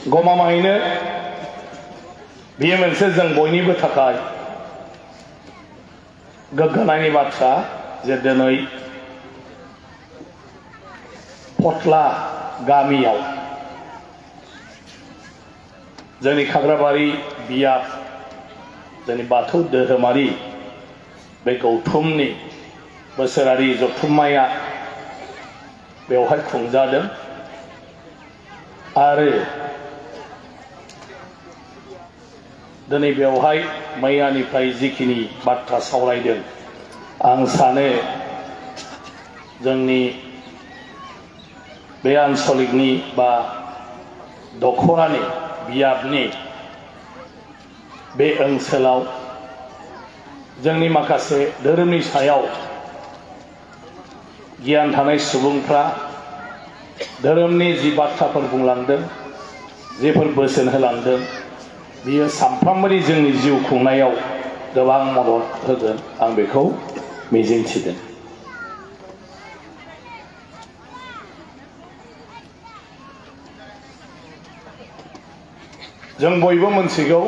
गमामायैनो बेयो मोनसे जों बयनिबो थाखाय गोग्गानायनि बाथ्रा जे दिनै फथला गामियाव जोंनि खाग्राबारि बियाब जोंनि बाथौ धोरोमारि बे गौथुमनि बोसोरारि जथुम्माया बेवहाय खुंजादों आरो दिनै बेवहाय मैयानिफ्राय जिखिनि बाथ्रा सावरायदों आं सानो जोंनि बे आन्सलिकनि बा दखरानि बियाबनि बे ओनसोलाव जोंनि माखासे धोरोमनि सायाव गियान थानाय सुबुंफ्रा धोरोमनि जि बाथ्राफोर बुंलांदों जेफोर बोसोन होलांदों बियो सानफ्रोमबोनि जोंनि जिउ खुंनायाव गोबां मदद होगोन आं बेखौ मिजिंथिदों। जों बयबो मोनथिगौ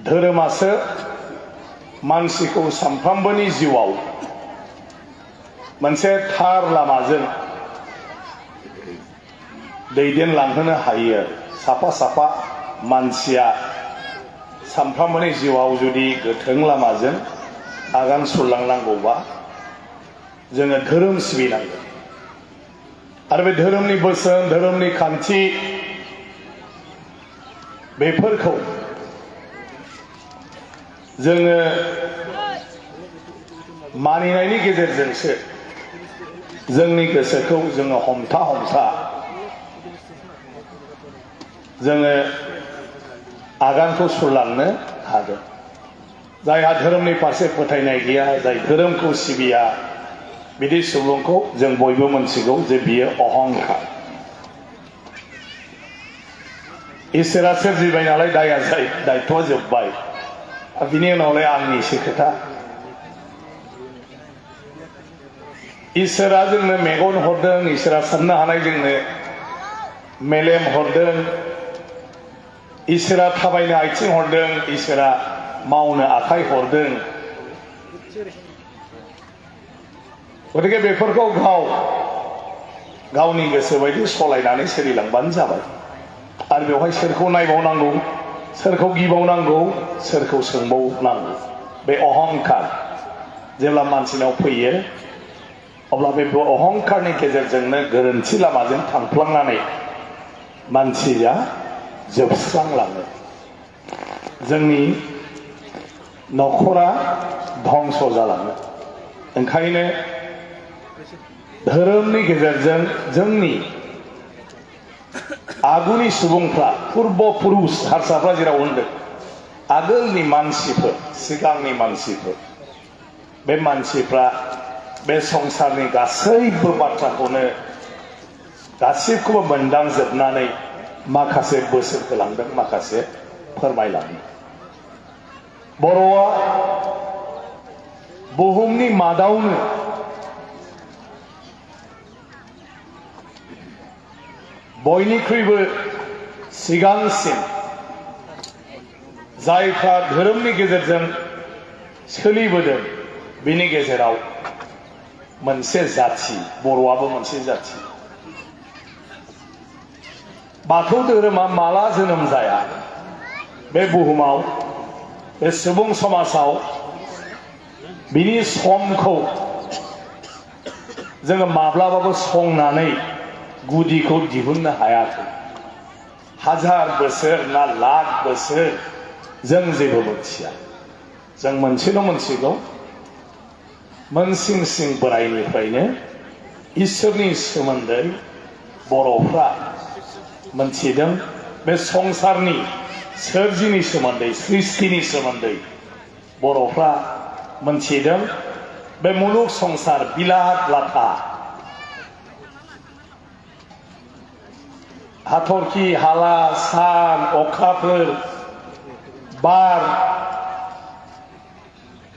धोरोमासो मानसिखौ सानफ्रोमबोनि जिउआव मोनसे थार लामाजों दैदेनलांहोनो हायो। साफा साफा मानसिया सानफ्रोमबोनि जिउआव जुदि गोथों लामाजों आगान सुरलांनांगौबा जोङो धोरोम सिबिनांगोन आरो बे धोरोमनि बोसोन धोरोमनि खान्थि बेफोरखौ जोङो मानिनायनि गेजेरजोंसो जोंनि गोसोखौ जोङो हमथा जोङो आगानखौ सुरलांनो हागोन। जायहा धोरोमनि फारसे फोथायनाय गैया जाय धोरोमखौ सिबिया बिदि सुबुंखौ जों बयबो मोनथिगौ जे बियो अहंखार। इसोरा सोरजिबाय नालाय दायथ'आ जोब्बाय बिनि उनावलाय आंनिसो खोथा। इसोरा जोंनो मेगन हरदों, इसोरा साननो हानाय जोंनो मेलेम हरदों, इसोरा थाबायनो आथिं हरदों, इसोरा मावनो आखाइ हरदों। गतिके बेफोरखौ गावनि गोसो बायदि सलायनानै सोलिलांबानो जाबाय आरो बेवहाय सोरखौ नायबावनांगौ, सोरखौ गिबावनांगौ, सोरखौ सोंबावनांगौ। बे अहंखार जेब्ला मानसिनाव फैयो अब्ला बे अहंखारनि गेजेरजोंनो गोरोन्थि लामाजों थांफ्लांनानै मानसिया जोबस्रांलाङो। जोंनि न'खरा धंस जालाङो। ओंखायनो धोरोमनि गेजेरजों जोंनि आगुनि सुबुंफ्रा पुर्ब पुरुष हारसाफ्रा जेराव होनदों आगोलनि मानसिफोर सिगांनि मानसिफोर बे मानसिफ्रा बे संसारनि गासैबो बाथ्राखौनो गासिबखौबो मोनदांजोबनानै माखासे बोसोन होलांदों, माखासे फोरमायलांदों। बर'आ बुहुमनि मादावनो बयनिख्रुइबो सिगांसिन जायफ्रा धोरोमनि गेजेरजों सोलिबोदों बिनि गेजेराव मोनसे जाथि, बर'आबो मोनसे जाथि। बाथौ धोरोमा माला जोनोम जाया बे बुहुमाव बे सुबुं समाजाव बिनि समखौ जोङो माब्लाबाबो संनानै गुदिखौ दिहुननो हायाखै। हाजार बोसोर ना लाख बोसोर जों जेबो मोनथिया। जों मोनसेल' मोनथिगौ मोनसिं सिं बोराइनिफ्रायनो इसोरनि सोमोन्दै बर'फ्रा मोनथिदों। बे संसारनि सोरजिनि सोमोन्दै सृष्टिनि सोमोन्दै बर'फ्रा मोनथिदों। बे मुलुग संसार बिलात लाथा हाथरखि हाला सान अखाफोर बार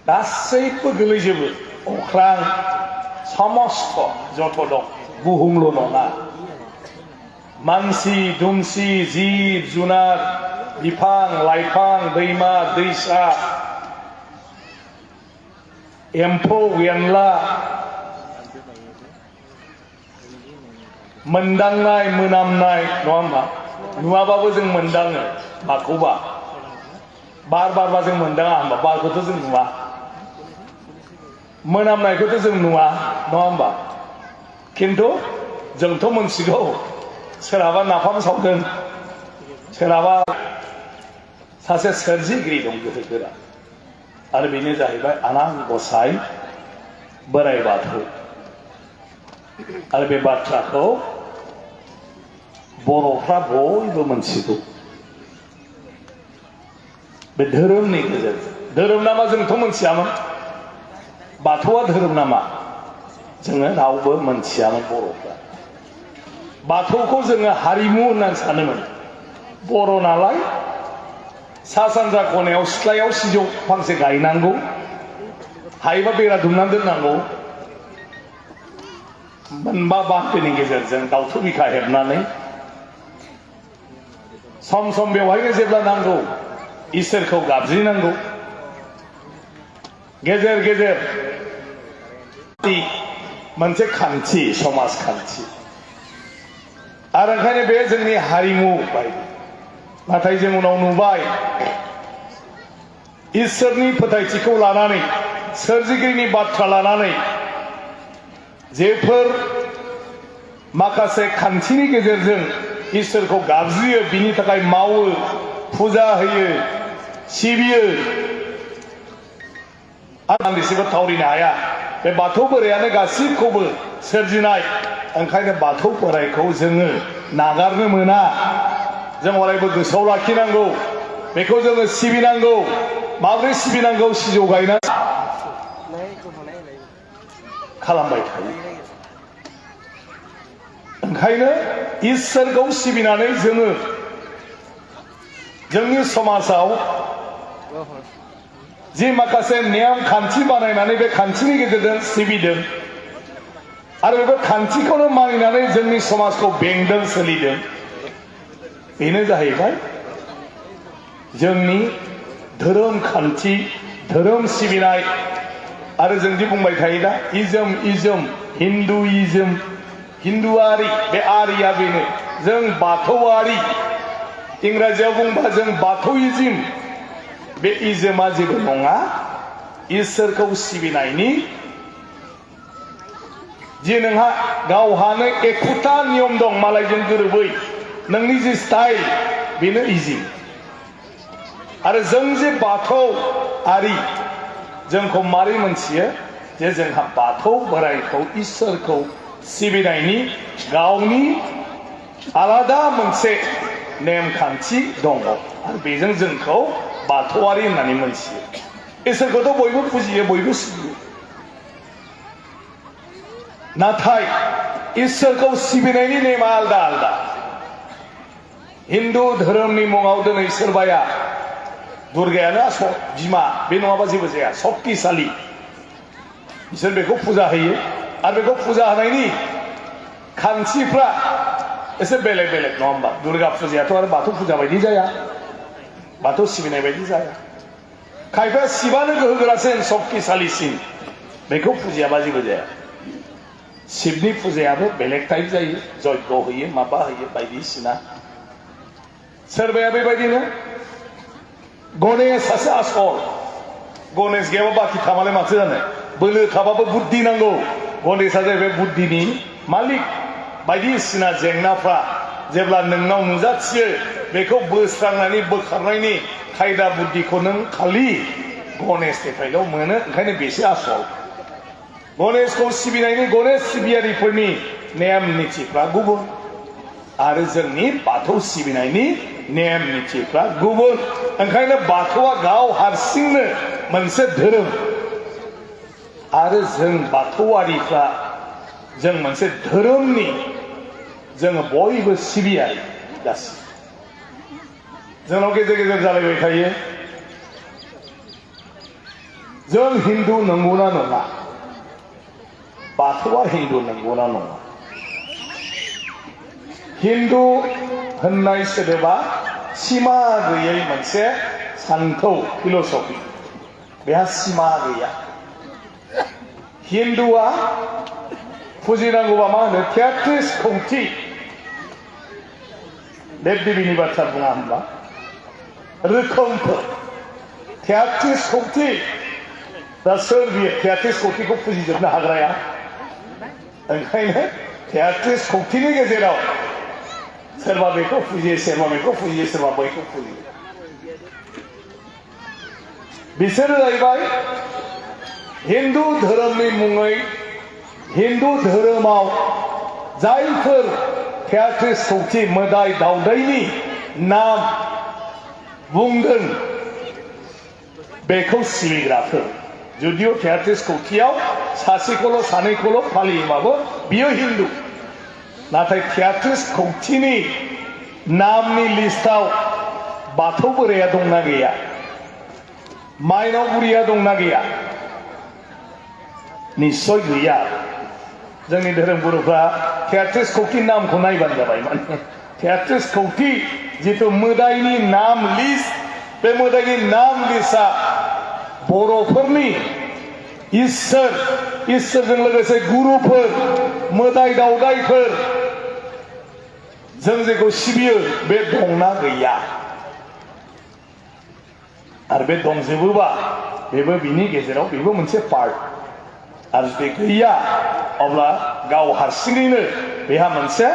गासैबो गोलैजोबो। अख्रां समस्त जत दं बुहुमल' नङा मानसि दुमसि जिब जुनार बिफां लाइफां दैमा दैसा एम्फौ एनला मोनदांनाय मोनामनाय नङा होमबा नुवाबाबो जों मोनदाङो माखौबा बार बारबा जों मोनदाङा होमबा बारखौथ' जों नुवा मोनामनायखौथ' जों नुवा नङा होमबा खिन्थु जोंथ' मोनथिगौ सोरहाबा नाफाम सावदों सोरहाबा सासे सोरजिगिरि दं गोहोगोरा आरो बेनो जाहैबाय आनान गसाइ बोराइ बाथौ आरो बे बाथ्राखौ बर'फ्रा बयबो मोनथिगौ बे धोरोमनि गेजेरजों धोरोम नामा जोंथ' मोनथियामोन बाथौआ धोरोम नामा जोङो रावबो मोनथियामोन बर'फ्रा बाथौखौ जोङो हारिमु होननानै सानोमोन बर' नालाय सा सानजा खनायाव सिथ्लायाव सिजौ फांसे गायनांगौ हायोबा बेरा दुमनानै दोननांगौ मोनबा बाख्रिनि गेजेरजों दावथु बिखा हेबनानै सम सम बेवहायनो जेब्ला नांगौ इसोरखौ गाबज्रिनांगौ गेजेर गेजेर मोनसे खान्थि समाजखान्थि आरो ओंखायनो बे जोंनि हारिमु बायदि नाथाय जों उनाव नुबाय इसोरनि फोथायथिखौ लानानै सोरजिगिरिनि बाथ्रा लानानै जेफोर माखासे खान्थिनि गेजेरजों इसोरखौ गाबज्रियो बिनि थाखाय मावो फुजा होयो सिबियो आं एसेबो थावरिनो हाया बे बाथौ बोरायानो गासिबखौबो सोरजिनाय ओंखायनो बाथौ बोरायखौ जोङो नागारनो मोना जों अरायबो गोसोआव लाखिनांगौ बेखौ जोङो सिबिनांगौ माबोरै सिबिनांगौ सिजौ गायना खालामबाय थायो ओंखायनो इसोरखौ सिबिनानै जोङो जोंनि समाजाव जि माखासे नेम खान्थि बानायनानै बे खान्थिनि गेजेरजों सिबिदों आरो बेफोर खान्थिखौनो मानिनानै जोंनि समाजखौ बेंदों सोलिदों बेनो जाहैबाय जोंनि धोरोम खान्थि धोरोम सिबिनाय आरो जों दि बुंबाय थायो दा इजम हिन्दुइजम हिन्दुआरि बे आरिया बेनो जों बाथौआरि इंराजियाव बुंबा जों बाथौइजम बे इजमा जेबो नङा इसोरखौ सिबिनायनि जे नोंहा गावहानो एखुथा नियम दं मालायजों गोरोबै नोंनि जे स्टाइल बेनो इजम आरो जों जे बाथौआरि जोंखौ मारै मोनथियो जे जोंहा बाथौ बोराइखौ इसोरखौ सिबिनायनि गावनि आलादा मोनसे नेमखान्थि दङ आरो बेजों जोंखौ बाथौआरि होननानै मोनथियो इसोरखौथ' बयबो फुजियो बयबो सिबियो नाथाय इसोरखौ सिबिनायनि नेमा आलदा आलदा हिन्दु धोरोमनि मुङाव दिनै सोरबाया दुर्गायानो बिमा बे नङाबा जेबो जाया सक्तिशाली बिसोर बेखौ फुजा होयो आरो बेखौ फुजा होनायनि खान्थिफ्रा एसे बेलेग बेलेग नङा होमबा दुर्गा फुजायाथ' आरो बाथौ फुजा बायदि जाया बाथौ सिबिनाय बायदि जाया खायफाया शिबानो गोहोगोरासिन सक्तिशालीसिन बेखौ फुजियाबा जेबो जाया शिबनि फुजायाबो बेलेग टाइप जायो जयग होयो माबा होयो बायदिसिना सोरबाया बेबायदिनो गणेशआसो आसल गणेश गैयाबा बाखि थामालाय माथो जानो बोलो थाबाबो बुद्धि नांगौ गणेशआ जाहैबाय बुद्धिनि मालिक बायदिसिना जेंनाफ्रा जेब्ला नोंनाव नुजाथियो बेखौ बोस्रांनानै बोखारनायनि खायदा बुद्धिखौ नों खालि गणेशनिफ्रायल' मोनो ओंखायनो बेसो आसल गणेशखौ सिबिनायनि गणेश सिबियारिफोरनि नेम निथिफ्रा गुबुन आरो जोंनि बाथौ सिबिनायनि नेम निथिफ्रा गुबुन ओंखायनो बाथौआ गाव हारसिंनो मोनसे धोरोम आरो जों बाथौआरिफ्रा जों मोनसे धोरोमनि जोङो बयबो सिबियारि गासिबो जोंनाव गेजेर गेजेर जालायबाय थायो जों हिन्दु नंगौना नङा बाथौआ हिन्दु नंगौना नङा हिन्दु होननाय सोदोबा सिमा गैयै मोनसे सानथौ फिलसफि बेहा सिमा गैया हिन्दुआ फुजिनांगौबा मा होनो 33 खौथि देब देबीनि बाथ्रा बुङा होनबा रोखोमफोर 33 खौथि दा सोर बियो 33 खौथिखौ फुजिजोबनो हाग्राया ओंखायनो 33 खौथिनि गेजेराव सोरबा बेखौ फुजियो सोरबा बेखौ फुजियो सोरबा बैखौ फुजियो बिसोरो जाहैबाय हिन्दु धोरोमनि मुङै हिन्दु धोरोमाव जायफोर 33 खौथि मोदाय दावदायनि नाम बुंदों बेखौ सिबिग्राफोर जुदिअ 33 खौथियाव सासेखौल' सानैखौल' फालियोबाबो बियो हिन्दु नाथाय 33 खौथिनि नामनि लिस्टआव बाथौ बोराया दंना गैया माइनाव बुरिया दंना गैया निश्चय गैया जोंनि धोरोम गुरुफ्रा 33 खौथि नामखौ नायबानो जाबाय माने 33 खौथि जिथु मोदायनि नाम लिस्ट बे मोदायनि नाम लिस्टआ बर'फोरनि इसोरजों लोगोसे गुरुफोर मोदाय दावदायफोर जों जेखौ सिबियो बे दंना गैया आरो बे दंजोबोबा बेबो बिनि गेजेराव बेबो मोनसे पार्ट आरो जुदि गैया अब्ला गाव हारसिङैनो बेहा मोनसे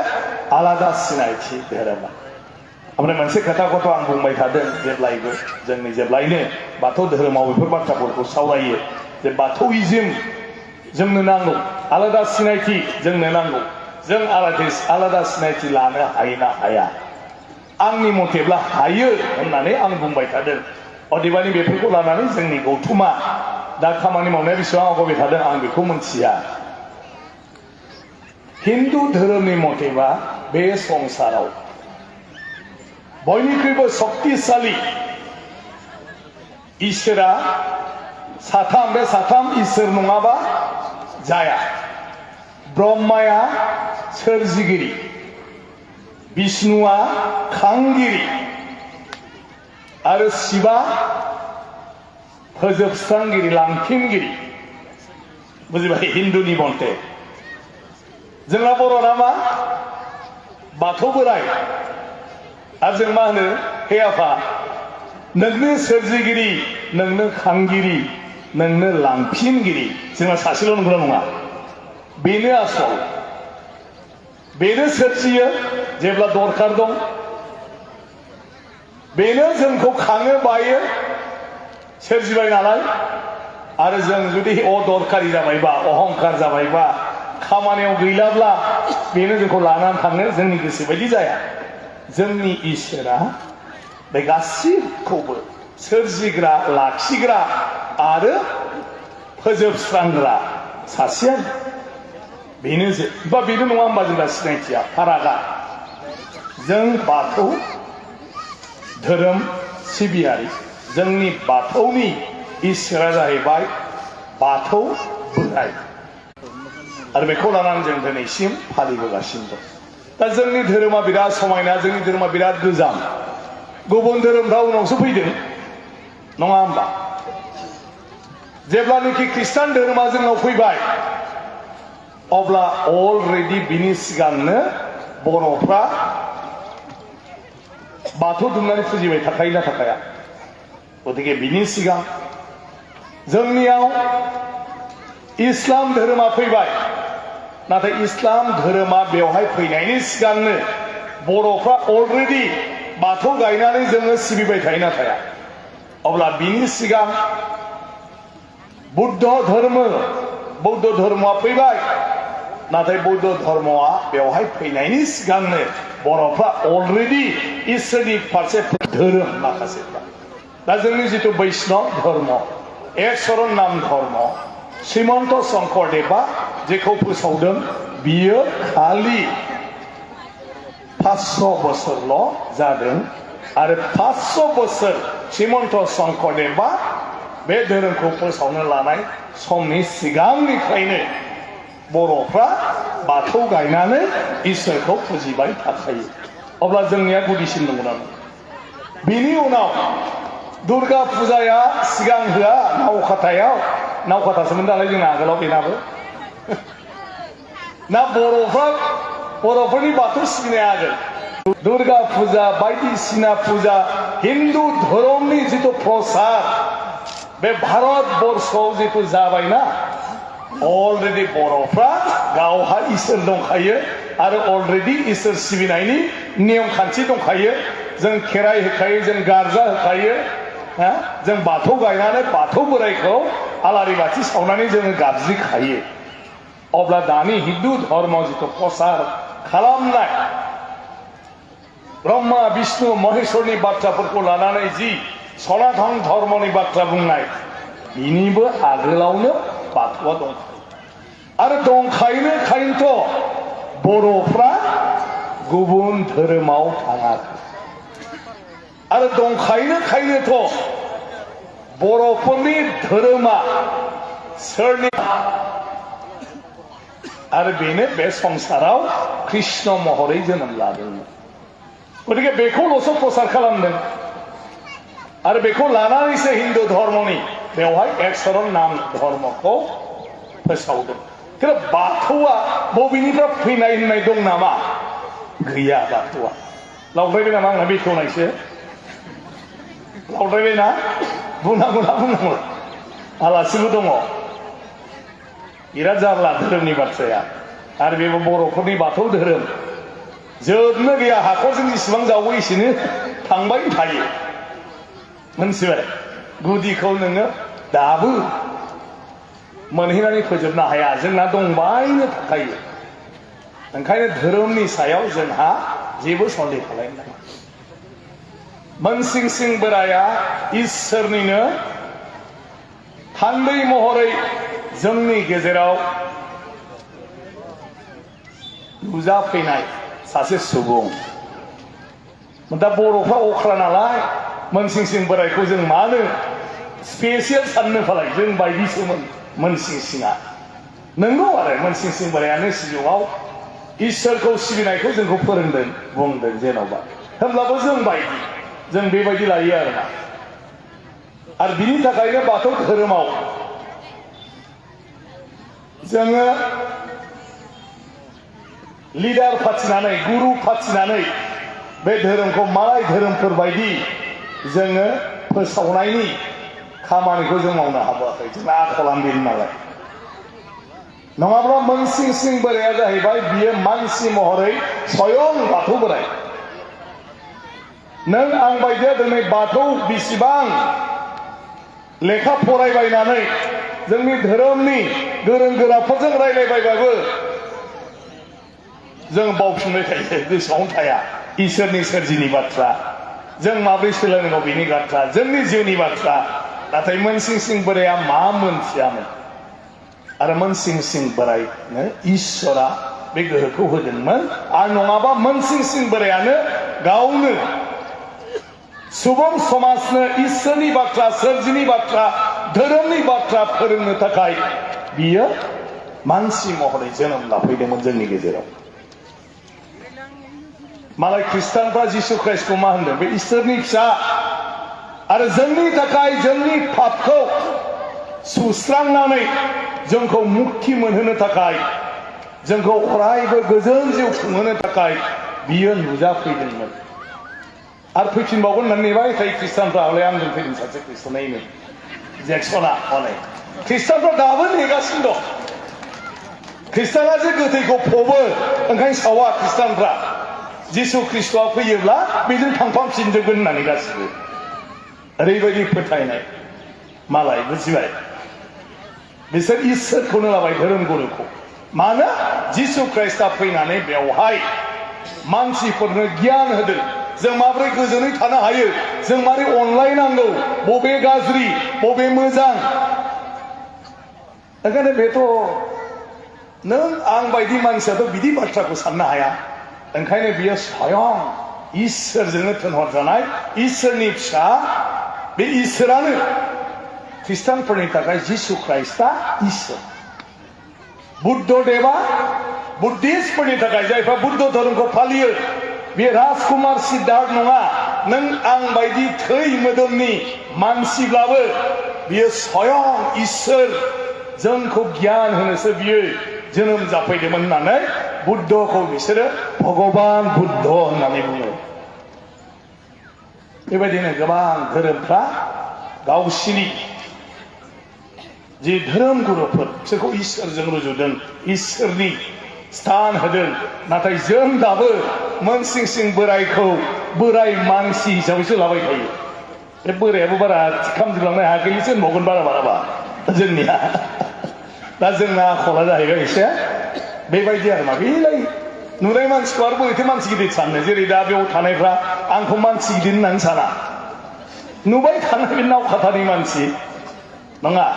आलादा सिनायथि धोरोमा ओमफ्राय मोनसे खोथाखौथ' आं बुंबाय थादों जेब्लायबो जोंनि जेब्लायनो बाथौ धोरोमाव बेफोर बाथ्राफोरखौ सावरायो जे बाथौइज्म जोंनो नांगौ आलादा सिनायथि जोंनो नांगौ जों आलादा सिनायथि लानो हायो ना हाया आंनि मथेब्ला हायो होननानै आं बुंबाय थादों अदेबानि बेफोरखौ लानानै जोंनि गौथुमा दा खामानि मावनाया बेसेबां आवगायबाय थादों आं बेखौ मोनथिया हिन्दु धोरोमनि मथेबा बे संसाराव बयनिख्रुइबो शक्तिशाली इसोरा साथाम बे साथाम इसोर नङाबा जाया ब्रह्माया सोरजिगिरि विष्णुआ खांगिरि आरो शिवा फोजोबस्रांगिरि लांफिनगिरि बुजिबाय हिन्दुनि मथे जोंना बर'ना मा बाथौ बोराय आरो जों मा होनो हे आफा नोंनो सोरजिगिरि नोंनो खांगिरि नोंनो लांफिनगिरि जोंना सासेल' नंगौना नङा बेनो आसल बेनो सोरजियो जेब्ला दरखार दं बेनो जोंखौ खाङो बायो सोरजिबाय नालाय आरो जों जुदि दरखारि जाबायबा अहंकार जाबायबा खामानियाव गैलाब्ला बेनो जोंखौ लानानै थांनो जोंनि गोसो बायदि जाया जोंनि इसोरा बे गासिबखौबो सोरजिग्रा लाखिग्रा आरो फोजोबस्रांग्रा सासेयानो बेनो बा बेनो नङा होमबा जोंना सिनायथिया फारागा जों बाथौ धोरोम सिबियारि जोंनि बाथौनि इसोरा जाहैबाय बाथौ बोराय आरो बेखौ लानानै जों दिनैसिम फालिबोगासिनो दं दा जोंनि धोरोमा बिराद समायना जोंनि धोरोमा बिराद गोजाम गुबुन धोरोमफ्रा उनावसो फैदों नङा होमबा जेब्लानोखि ख्रिस्टान धोरोमा जोंनाव फैबाय अब्ला अलरेडि बिनि सिगांनो बर'फ्रा बाथौ दुमनानै फुजिबाय थाखायोना थाखाया गतिके बिनि सिगां जोंनियाव इस्लाम धोरोमा फैबाय नाथाय इस्लाम धोरोमा बेवहाय फैनायनि सिगांनो बर'फ्रा अलरेडि बाथौ गायनानै जोङो सिबिबाय थायोना थाया अब्ला बिनि सिगां बुद्ध धर्मआ फैबाय नाथाय बौद्ध धर्मआ बेवहाय फैनायनि सिगांनो बर'फ्रा अलरेडि इसोरनि फारसे धोरोम माखासेफ्रा दा जोंनि जिथु बैष्णव धर्म एक शरण नाम धर्म श्रीमन्त शंकरदेवा जेखौ फोसावदों बियो खालि 500 बोसोरल' जादों आरो 500 बोसोर श्रीमन्त शंकरदेवा बे धोरोमखौ फोसावनो लानाय समनि सिगांनिफ्रायनो बर'फ्रा बाथौ गायनानै इसोरखौ फुजिबाय थाखायो अब्ला जोंनिया गुदिसिन नंगौना बिनि उनाव दुर्गा फुजाया सिगां होआ नावखाथासोमोन नालाय जोंना आगोलाव बेनाबो ना बर'फोरनि बाथौ सिबिनाया आगोल दुर्गा फुजा बायदिसिना फुजा हिन्दु धर्मनि जिथु प्रसार बे भारत बर्षआव जिथु जाबायना अलरेडि बर'फ्रा गावहा इसोर दंखायो आरो अलरेडि इसोर सिबिनायनि नियम खान्थि दंखायो जों खेराइ होखायो जों गारजा होखायो जों बाथौ गायनानै बाथौ बोराइखौ आलारि बाथि सावनानै जोङो गाबज्रिखायो अब्ला दानि हिन्दु धर्म जिथु प्रसार खालामनाय ब्रह्मा विष्णु महेश्वरनि बाथ्राफोरखौ लानानै जि सनातन धर्मनि बाथ्रा बुंनाय बिनिबो आगोलावनो बाथौआ दंखायो आरो दंखायोनोखायनोथ' बर'फ्रा गुबुन धोरोमाव थाङाखै आरो दंखायोनोखायनोथ' बर'फोरनि धोरोमा सोरनि आरो बेनो बे संसाराव कृष्ण महरै जोनोम लादोंमोन गतिके बेखौल'सो प्रसार खालामदों आरो बेखौ लानानैसो हिन्दु धर्मनि बेवहाय एक शरण नाम धर्मखौ फोसावदों खिन्थु बाथौआ बबेनिफ्राय फैनाय होननाय दं नामा गैया बाथौआ लावद्रायबाय नामा आंना बेखेवनायसो लावद्रायबाय ना बुंनांगौ आलासिबो दङ बिराद जारला धोरोमनि बाथ्राया आरो बेबो बर'फोरनि बाथौ धोरोम जोबनो गैया हाखरजों जेसेबां जावो एसेनो थांबाय थायो मोनथिबाय गुदिखौ नोङो दाबो मोनहैनानै फोजोबनो हाया जोंना दंबायनो थाखायो ओंखायनो धोरोमनि सायाव जोंहा जेबो सन्देह खालामनो नाङा मोनसिं सिं बोराया इसोरनिनो थान्दै महरै जोंनि गेजेराव नुजाफैनाय सासे सुबुं दा बर'फ्रा अख्रा नालाय मोनसिं सिं बोरायखौ जों मानो स्पेसियेल साननो फालाय जों बायदिसोमोन मोनसिं सिंआ नंगौ आरो मोनसिं सिं बोरायानो सिजौआव इसोरखौ सिबिनायखौ जोंखौ फोरोंदों बुंदों जेन'बा होमब्लाबो जों बायदि जों बेबायदि लायो आरोना आरो बिनि थाखायनो बाथौ धोरोमाव जोङो लिडार फाथिनानै गुरु फाथिनानै बे धोरोमखौ मालाय धोरोमफोर बायदि जोङो फोसावनायनि खामानिखौ जों मावनो हाबोआखै जोंना आखलानो बेनो नालाय नङाब्ला मोनसिं सिं बोराया जाहैबाय बियो मानसि महरै स्वयं बाथौ बोराय नों आं बायदिया दिनै बाथौ बिसिबां लेखा फरायबायनानै जोंनि धोरोमनि गोरों गोराफोरजों रायलायबायबाबो जों बावफिनबाय थायो गोसोआवनो थाया इसोरनि सोरजिनि बाथ्रा जों माब्रै सोलोंनांगौ बेनि बाथ्रा जोंनि जिउनि बाथ्रा नाथाय मोनसिं सिं बोराया मा मोनथियामोन आरो मोनसिं सिं बोरायनो इसोरा बे गोहोखौ होदोंमोन आरो नङाबा मोनसिं सिं बोरायानो गावनो सुबुं समाजनो इसोरनि बाथ्रा सोरजिनि बाथ्रा धोरोमनि बाथ्रा फोरोंनो थाखाय बियो मानसि महरै जोनोम लाफैदोंमोन जोंनि गेजेराव मालाय खृष्टानफ्रा जिसु ख्राइस्टखौ मा होनदों बे इसोरनि फिसा आरो जोंनि थाखाय जोंनि पापखौ सुस्रांनानै जोंखौ मुक्ति मोनहोनो थाखाय जोंखौ अरायबो गोजोन जिउ खुंहोनो थाखाय बियो नुजाफैदोंमोन आरो फैफिनबावगोन होननानै नेबाय थायो खृष्टानफ्रा हले आंजों फैदों सासे खृष्टानैनो जेक्सना हनै खृष्टानफ्रा दाबो नेगासिनो दं खृष्टाना जे गोथैखौ फबो ओंखायनो सावा खृष्टानफ्रा जिसु ख्रिस्ट'आ फैयोब्ला बेजों थांफामफिनजोबगोन होननानै गासिबो ओरैबायदि फोथायनाय मालाय बुजिबाय बिसोर इसोरखौनो लाबाय धोरोम गुरुखौ मानो जिसु ख्राइस्टआ फैनानै बेवहाय मानसिफोरनो गियान होदों जों माबोरै गोजोनै थानो हायो जों माबोरै अनलायनांगौ बबे गाज्रि बबे मोजां ओंखायनो बेथ' नों आं बायदि मानसियाथ' बिदि बाथ्राखौ साननो हाया ओंखायनो बियो स्वयं इसोरजोंनो थिनहरजानाय इसोरनि फिसा बे इसोरानो खृष्टानफोरनि थाखाय जिसु ख्राइस्टआ इसोर बुद्धदेवा बुद्धिस्टफोरनि थाखाय जायफ्रा बुद्ध धोरोमखौ फालियो बे राजकुमार सिद्धार्थ नङा नों आं बायदि थै मोदोमनि मानसिब्लाबो बियो स्वयं इसोर जोंखौ गियान होनोसो बियो जोनोम जाफैदोंमोन होननानै बुद्धखौ बिसोरो भगवान बुद्ध होननानै बुङो। बेबायदिनो गोबां धोरोमफ्रा गावसिनि जि धोरोम गुरुफोर बिसोरखौ इसोरजों रुजुदों, इसोरनि स्थान होदों। नाथाय जों दाबो मोनसिं सिं बोरायखौ बोराय मानसि हिसाबैसो लाबाय थायो। बे बोरायाबो बारा खामजोबलांनो हायाखैसो होनबावगोन बारा बाराबा जोंनिया। दा जोंना आखला जाहैबाय एसे बेबायदि आरो मा बेलाय नुनाय मानसिखौ आरो बोरैथो मानसि गिदिर साननो। जेरै दा बेयाव थानायफ्रा आंखौ मानसि गिदिर होननानै साना, नुबाय थानाय बे नावखाथानि मानसि नङा।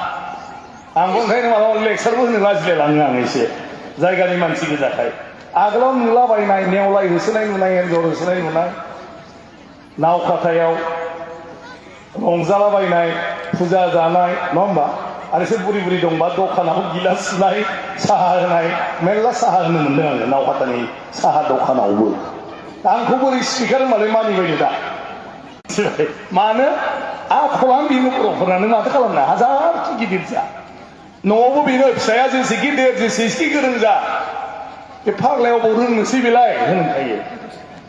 आंबो ओंखायनो मालाबा लेक्सारबो होनो लाजिलायलाङो आं एसे जायगानि मानसि गोजाखाय। आगोलाव नुलाबायनाय नेवलाय होसोनाय नुनाय, एन्जर होसोनाय नुनाय, नावखाथायाव रंजालाबायनाय, फुजा जानाय नङा होमबा। आरो एसे बुरि बुरि दंबा दखानाव गिलास सुनाय, साहा होनाय, मेरला साहा होनो मोनदों आङो नावखाथानि साहा दखानावबो। आंखौ बोरै स्पिकार होनबालाय मानिबायनो दा मानो आखलानो बेनो बर'फोरना। नों माथो खालामनो, हाजारखि गिदिर जा न'आवबो बेनो फिसाया जेसेखि देर जेसेखि गोरों जा बे फाग्लायाव बाव रोंनोसै बेलाय होनखायो।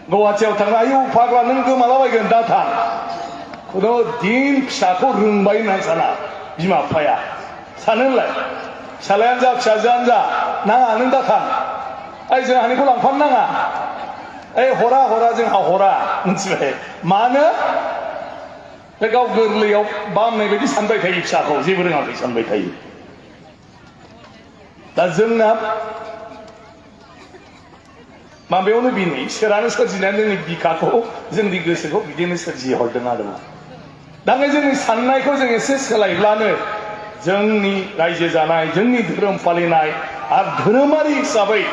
गुवाहाटियाव थांनो आयौ फाग्ला नों गोमालाबायगोन दा थां। खुनु दिन फिसाखौ रोंबाय होननानै साना बिमा बिफाया। सानो होनलाय फिसालायानो जा फिसाजोआनो जा नाङा नों दा थां, ओइ जोंहानिखौ लांफानो नाङा, ओइ हरा हरा जोंहा हरा मिथिबाय। मानो बे गाव गोरलैयाव बामनाय बायदि सानबाय थायो, फिसाखौ जेबो रोङाखै सानबाय थायो। दा जोंना माबायावनो बेनो इसोरानो सोरजिनानै जोंनि बिखाखौ जोंनि गोसोखौ बिदिनो सोरजिहरदों आरो। दा जोंनि साननायखौ जों एसे सोलायब्लानो जोंनि रायजो जानाय, जोंनि धोरोम फालिनाय आरो धोरोमारि हिसाबै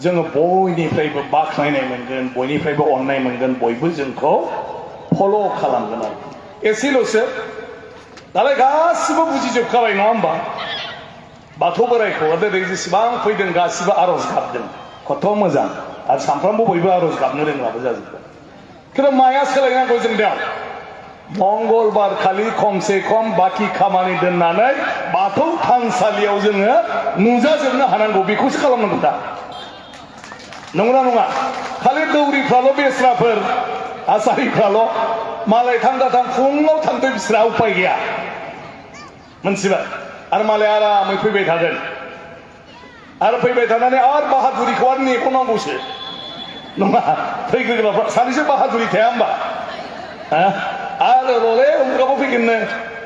जोङो बयनिफ्रायबो बाख्नायनाय मोनगोन, बयनिफ्रायबो अननाय मोनगोन, बयबो जोंखौ फल' खालामगोन आरो। एसेल'सो दालाय गासिबो बुजिजोबखाबाय नङा होमबा। बाथौ बोराइखौ दिनै जेसेबां फैदों गासिबो आर'ज गाबदों, खथ' मोजां। आरो सानफ्रामबो बयबो आर'ज गाबनो रोंग्राबो जाजोब्बाय। खिन्थु माया सोलायनांगौ जों दा मंगलबार खालि खमसे खम बाखि खामानि दोननानै बाथौ थानसालियाव जोङो नुजाजोबनो हानांगौ, बेखौसो खालामनांगौ दा। नंगौना नङा? खालि दौरिफ्राल' बेस्राफोर आसारिफ्राल' मालाय थां दा थां फुङाव थांदो बिस्रा उपाय गैया मोनथिबाय। आरो मालाय आरामै फैबाय थागोन, आरो फैबाय थानानै आरो बाहादुरिखौ आरो नेबावनांगौसो नङा। फैग्रोग्राफ्रा सानैसो बाहादुरि थाया होमबा। आरो रले उमुगाबो फैगोननो,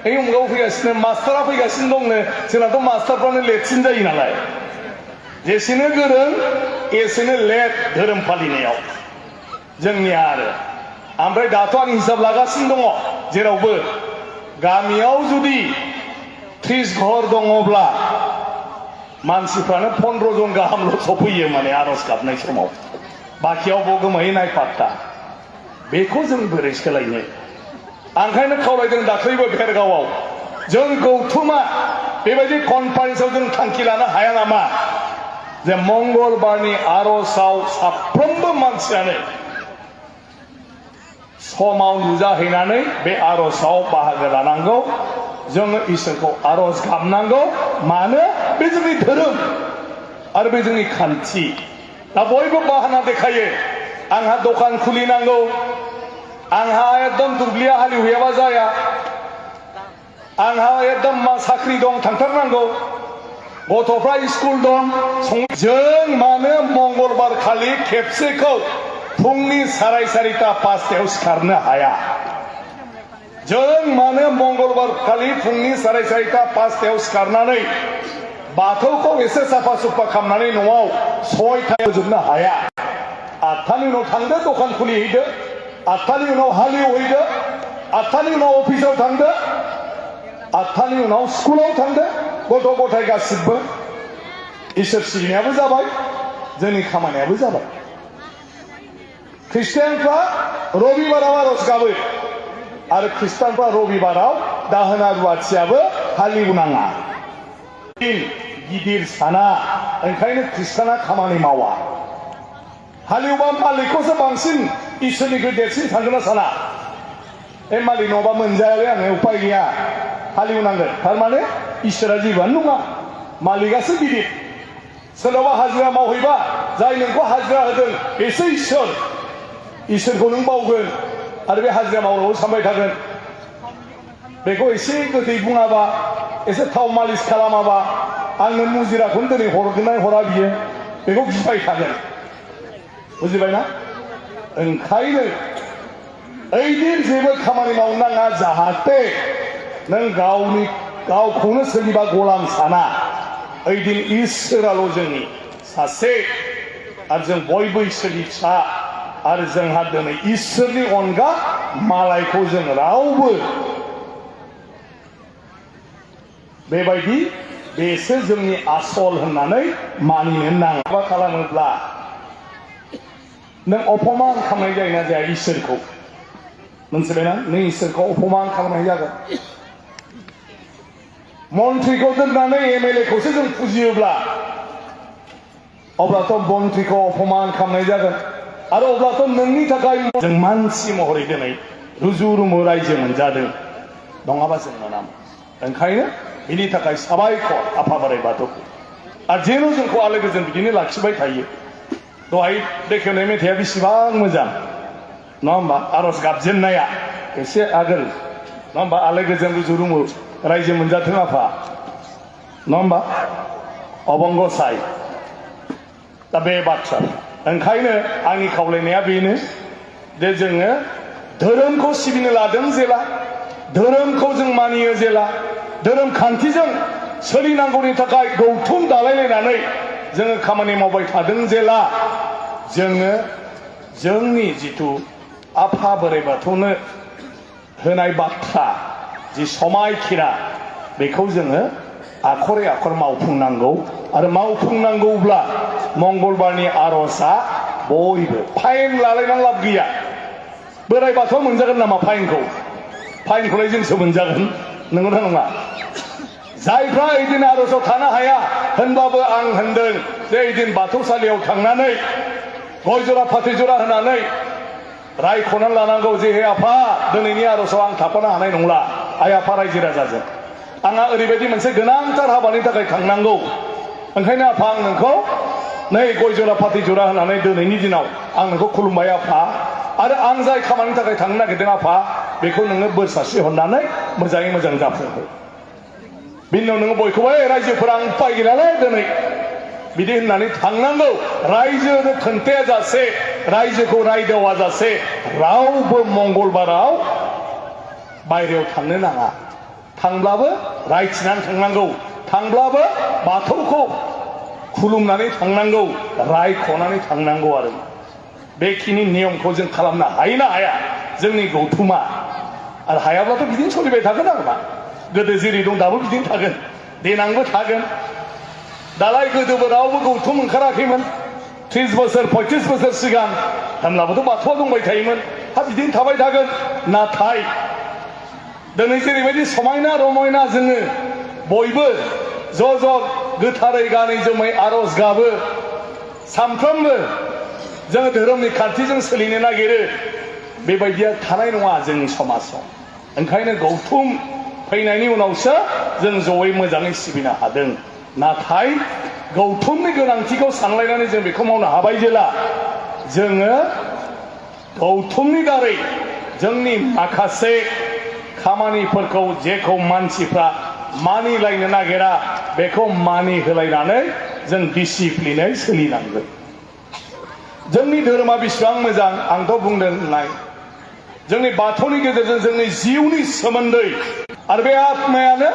बे उमुगाबो फैगासिनो, मास्टारा फैगासिनो दंनो। जोंनाथ' मास्टारफ्रानो लेटसिन जायो नालाय, जेसेनो गोरों एसेनो लेट धोरोम फालिनायाव जोंनिया आरो। ओमफ्राय दाथ' आं हिसाब लागासिनो दङ, जेरावबो गामियाव जुदि 30 घर दङब्ला मानसिफ्रानो 15 जन गाहामल' सफैयो माने आर'ज गाबनाय समाव। बाखियाव गोमायै नायफात्ता। बेखौ जों बोरै सोलायनो? ओंखायनो खावलायदों दाख्लैबो भेरगावआव, जों गौथुमा बेबायदि कनफारेन्सआव जों थांखि लानो हाया नामा जे मंगलबारनि आर'जआव साफ्रोमबो मानसियानो समाव नुजाहैनानै बे आर'जआव बाहागो लानांगौ। जोङो इसोरखौ आर'ज गाबनांगौ। मानो? बे जोंनि धोरोम आरो बे जोंनि खान्थि। दा बयबो बाहाना देखायो, आंहा दखान खुलिनांगौ, आंहा एकदम दुब्लिया हालेवहैयाबा जाया, आंहा एकदम साख्रि दं थांथारनांगौ, गथ'फ्रा स्कुल दं। जों मानो मंगलबार खालि खेबसेखौ फुंनि 4:30 5टायाव सिखारनो हाया? जों मानो मंगलबार खालि फुंनि 4:30 5टायाव सिखारनानै बाथौखौ एसे साफा सुफा खालामनानै न'आव 6टायाव जोबनो हाया? 8टानि उनाव थांदो दखान खुलिहैदो, 8टानि उनाव हालेवहैदो, 8टानि उनाव अफिसाव थांदो, 8टानि उनाव स्कुलाव थांदो। गथ' गथाय गासिबो इसोर सिबिनायाबो जाबाय, जोंनि खामानियाबो जाबाय। ख्रिस्टियानफ्रा रबिबाराव आर'ज गाबो, आरो ख्रिस्टानफ्रा रबिबाराव दाहोना रुवाथियाबो हालेवनाङा। गिदिर साना ओंखायनो खृष्टाना खामानि मावा हालेवबा मालिकखौसो बांसिन इसोरनिख्रुइ देरसिन सानगोन ना साना बे मालिक नङाबा मोनजायालै आङो उपाय गैया हालेवनांगोन थारमाने इसोरा जेबोआनो नङा मालिकआसो गिदिर सोरनावबा हाजिरा मावहैबा जाय नोंखौ हाजिरा होदों बेसो इसोर इसोरखौ नों बावगोन आरो बे हाजिरा मावग्राखौ सानबाय थागोन बेखौ एसे गोदै बुङाबा एसे थाव मालिस खालामाबा आंनो मुजिराखौनो दिनै हरगोन हरा बियो बेखौ गिबाय थागोन बुजिबायना ओंखायनो ओइदिन जेबो खामानि मावनो नाङा जाहाथे नों गावखौनो सोरनिबा गलाम साना ओइदिन इसोराल' जोंनि सासे आरो जों बयबो इसोरनि फिसा आरो जोंहा दिनै इसोरनि अनगा मालायखौ जों रावबो बेबायदि बेसो जोंनि आसल होननानै मानिनो नाङा मा खालामोब्ला नों अपमान खालामनाय जायोना जाया इसोरखौ मोनथिबायना नों इसोरखौ अपमान खालामनाय जागोन मन्थ्रिखौ दोननानै एमएलए खौसो जों फुजियोब्ला अब्लाथ' मन्थ्रिखौ अपमान खालामनाय जागोन आरो अब्लाथ' नोंनि थाखाय जों मानसि महरै दिनै रुजु रुमु रायजो मोनजादों नङाबा जों मोनामोन ओंखायनो बिनि थाखाय साबायखर आफा बोराइ बाथौखौ आरो जेन' जोंखौ आलो गोजोन बिदिनो लाखिबाय थायो दहाय बेखेवनाय मेथाइया बेसेबां मोजां नङा होमबा आरज गाबजेननाया एसे आगोल नङा होमबा आलो गोजोन रुजु रुमु रायजो मोनजाथों आफा नङा होमबा अबंगसाय दा बे बाथ्रा ओंखायनो आंनि खावलायनाया बेनो जे जोङो धोरोमखौ सिबिनो लादों जेला धोरोमखौ जों मानियो जेला धोरोम खान्थिजों सोलिनांगौनि थाखाय गौथुम दालायलायनानै जोङो खामानि मावबाय थादों जेला जोङो जोंनि जिथु आफा बोराइ बाथौनो होनाय बाथ्रा जि समायखिरा बेखौ जोङो आखरै आखर मावफुंनांगौ आरो मावफुंनांगौब्ला मंगलबारनि आर'जआ बयबो फाइन लालायनानै लाब गैया बोराइ बाथौआ मोनजागोन नामा फाइनखौलाय जोंसो मोनजागोन नंगौना नङा जायफ्रा ओइदिन आर'जआव थानो हाया होनबाबो आं होनदों जे ओइदिन बाथौसालियाव थांनानै गय जरा फाथै जरा होनानै रायख'नानै लानांगौ जे हे आफा दिनैनि आर'जआव आं थाफानो हानाय नंला आइ आफा रायजो राजाजों आंहा ओरैबायदि मोनसे गोनांथार हाबानि थाखाय थांनांगौ ओंखायनो आफा आं नोंखौ नै गय जरा फाथै जरा होनानै दिनैनि दिनाव आं नोंखौ खुलुमबाय आफा आरो आं जाय खामानिनि थाखाय थांनो नागिरदों आफा बेखौ नोङो बोर सारस्रि हरनानै मोजाङै मोजां जाफुंहो बिनि उनाव नोङो बयखौबो रायजोफोरा आं उपाय गैलालै दिनै बिदि होननानै थांनांगौ रायजोनो खोन्थाया जासे रायजोखौ रायदावा जासे रावबो मंगलबाराव बायहेरायाव थांनो नाङा थांब्लाबो रायथिनानै थांनांगौ थांब्लाबो बाथौखौ खुलुमनानै थांनांगौ रायख'नानै थांनांगौ आरो बेखिनि नियमखौ जों खालामनो हायो ना हाया जोंनि गौथुमा आरो हायाब्लाथ' बिदिनो सोलिबाय थागोन आरो मा गोदो जेरै दं दाबो बिदिनो थागोन देनांबो थागोन दालाय गोदोबो रावबो गौथुम ओंखाराखैमोन 30 बोसोर 35 बोसोर सिगां होनब्लाबोथ' बाथौआ दंबाय थायोमोन हा बिदिनो थाबाय थागोन नाथाय दिनै जेरैबायदि समायना रमायना जोङो बयबो ज' ज' गोथारै गानै जोमै आर'ज गाबो सानफ्रोमबो जोङो धोरोमनि खान्थिजों सोलिनो नागिरो बेबायदिया थानाय नङा जोंनि समाजाव ओंखायनो गौथुम फैनायनि उनावसो जों जयै मोजाङै सिबिनो हादों नाथाय गौथुमनि गोनांथिखौ सानलायनानै जों बेखौ मावनो हाबाय जेला जोङो गौथुमनि दारै जोंनि माखासे खामानिफोरखौ जेखौ मानसिफ्रा मानिलायनो नागिरा बेखौ मानिहोलायनानै जों डिसिप्लिनै सोलिनांगोन जोंनि धोरोमा बेसेबां मोजां आंथ' बुंदों होननाय जोंनि बाथौनि गेजेरजों जोंनि जिउनि सोमोन्दै आरो बे आत्मायानो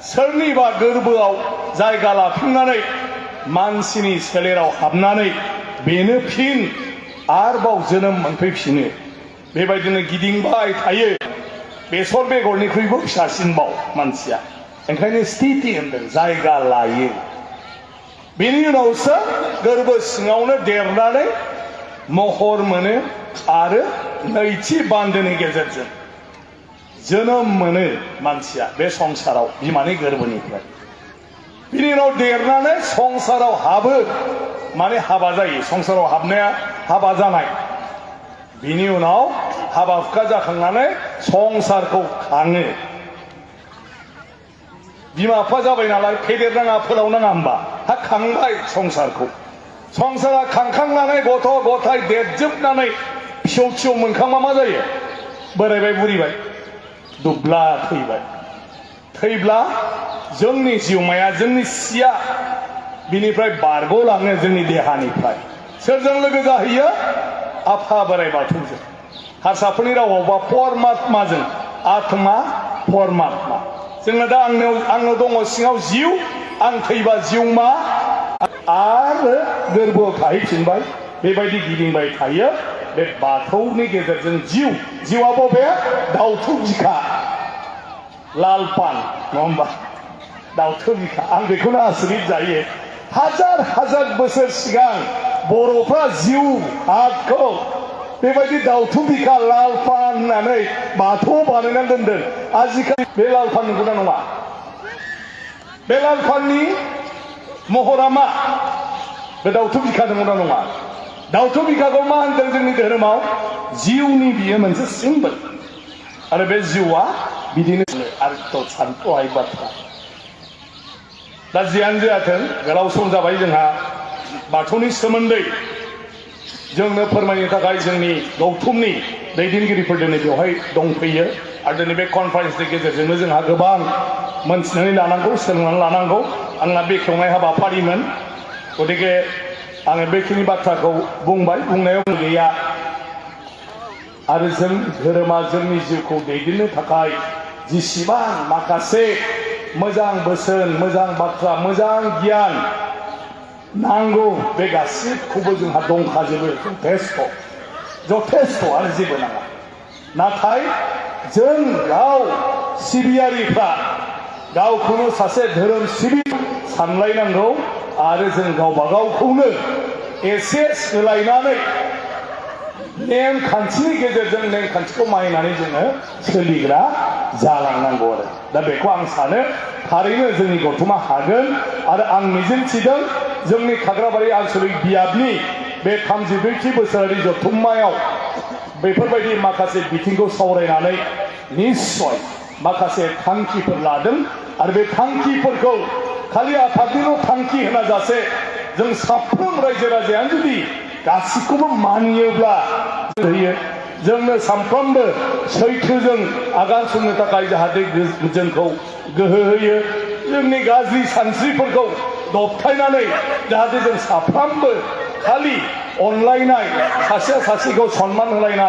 सोरनिबा गोरबोआव जायगा लाफिननानै मानसिनि सोलेराव हाबनानै बेनो फिन आरोबाव जोनोम मोनफैफिनो बेबायदिनो गिदिंबाय थायो बेसर बेगरनिख्रुइबो फिसासिनबाव मानसिया ओंखायनो स्थिति होनदों जायगा लायो बेनि उनावसो गोरबो सिङावनो देरनानै महर मोनो आरो नैथि बान्दोनि गेजेरजों जोनोम मोनो मानसिया बे संसाराव बिमानि गोरबोनिफ्राय बिनि उनाव देरनानै संसाराव हाबो माने हाबा जायो संसाराव हाबनाया हाबा जानाय बिनि उनाव हाबा हुखा जाखांनानै संसारखौ खाङो बिमा बिफा जाबाय नालाय फेदेरनाङा फोलावनाङा होमबा हा खांबाय संसारखौ संसारा खांखांनानै गथ' गथाय देरजोबनानै फिसौ फिसौ मोनखांबा मा जायो बोरायबाय बुरिबाय दुब्ला थैबाय थैब्ला जोंनि जिउमाया जोंनि सिया बिनिफ्राय बारग'लाङो जोंनि देहानिफ्राय सोरजों लोगो जाहैयो आफा बोराइ बाथौजों हारसाफोरनि रावावबा परमात्माजों आत्मा परमात्मा जोंना दा आंनाव दङ सिङाव जिउ आं थैबा जिउमा आरो गोरबोआव थाहैफिनबाय बेबायदि गिदिंबाय थायो बे बाथौनि गेजेरजों जिउआ बबे दाउथु बिखा लाल पान नङा होमबा दाउथु बिखा आं बेखौनो आसरित जायो हाजार हाजार बोसोर सिगां बर'फ्रा जिउ हादखौ बेबायदि दाउथु बिखा लाल पान होननानै बाथौआव बानायनानै दोनदों आजिखालि बे लाल पान नंगौना नङा बे लाल पाननि महरा मा बे दाउथु बिखा नंगौना नङा दाउथु बिखाखौ मा होनदों जोंनि धोरोमाव जिउनि बियो मोनसे सिम्बल आरो बे जिउआ बिदिनो आरो सानथ्र'हायै बाथ्रा दा जियानो जाथों गोलाव सम जाबाय जोंहा बाथौनि सोमोन्दै जोंनो फोरमायनो थाखाय जोंनि गौथुमनि दैदेनगिरिफोर दिनै बेवहाय दंफैयो आरो दिनै बे कनफारेन्सनि गेजेरजोंनो जोंहा गोबां मोनथिनानै लानांगौ सोलोंनानै लानांगौ आंना बेखेवनाय हाबाफारिमोन गतिके आङो बेखिनि बाथ्राखौ बुंबाय बुंनायाव गैया आरो जों धोरोमा जोंनि जिउखौ दैदेननो थाखाय जेसेबां माखासे मोजां बोसोन मोजां बाथ्रा मोजां गियान नांगौ बे गासिबखौबो जोंहा दंखाजोबो जथेस्थ' आरो जेबो नाङा नाथाय जों गाव सिबियारिफ्रा गावखौनो सासे धोरोम सिबि सानलायनांगौ आरो जों गावबा गावखौनो एसे सोलायनानै नेमखान्थिनि गेजेरजों नेमखान्थिखौ मानिनानै जोङो सोलिग्रा जालांनांगौ आरो दा बेखौ आं सानो थारैनो जोंनि गौथुमा हागोन आरो आं मिजिंथिदों जोंनि खाग्राबारि आनसलिक बियाबनि बे 32थि बोसोरारि जथुम्मायाव बेफोरबायदि माखासे बिथिंखौ सावरायनानै निश्चय माखासे थांखिफोर लादों आरो बे थांखिफोरखौ खालि आफादनिल' थांखि होना जासे जों साफ्रोम रायजो राजायानो जुदि गासिखौबो मानियोब्ला होयो जोंनो सानफ्रोमबो सैथोजों आगान सुरनो थाखाय जाहाथे जोंखौ गोहो होयो जोंनि गाज्रि सानस्रिफोरखौ दबथायनानै जाहाथे जों साफ्रोमबो खालि अनलायनाय सासेया सासेखौ सनमान होलायनाय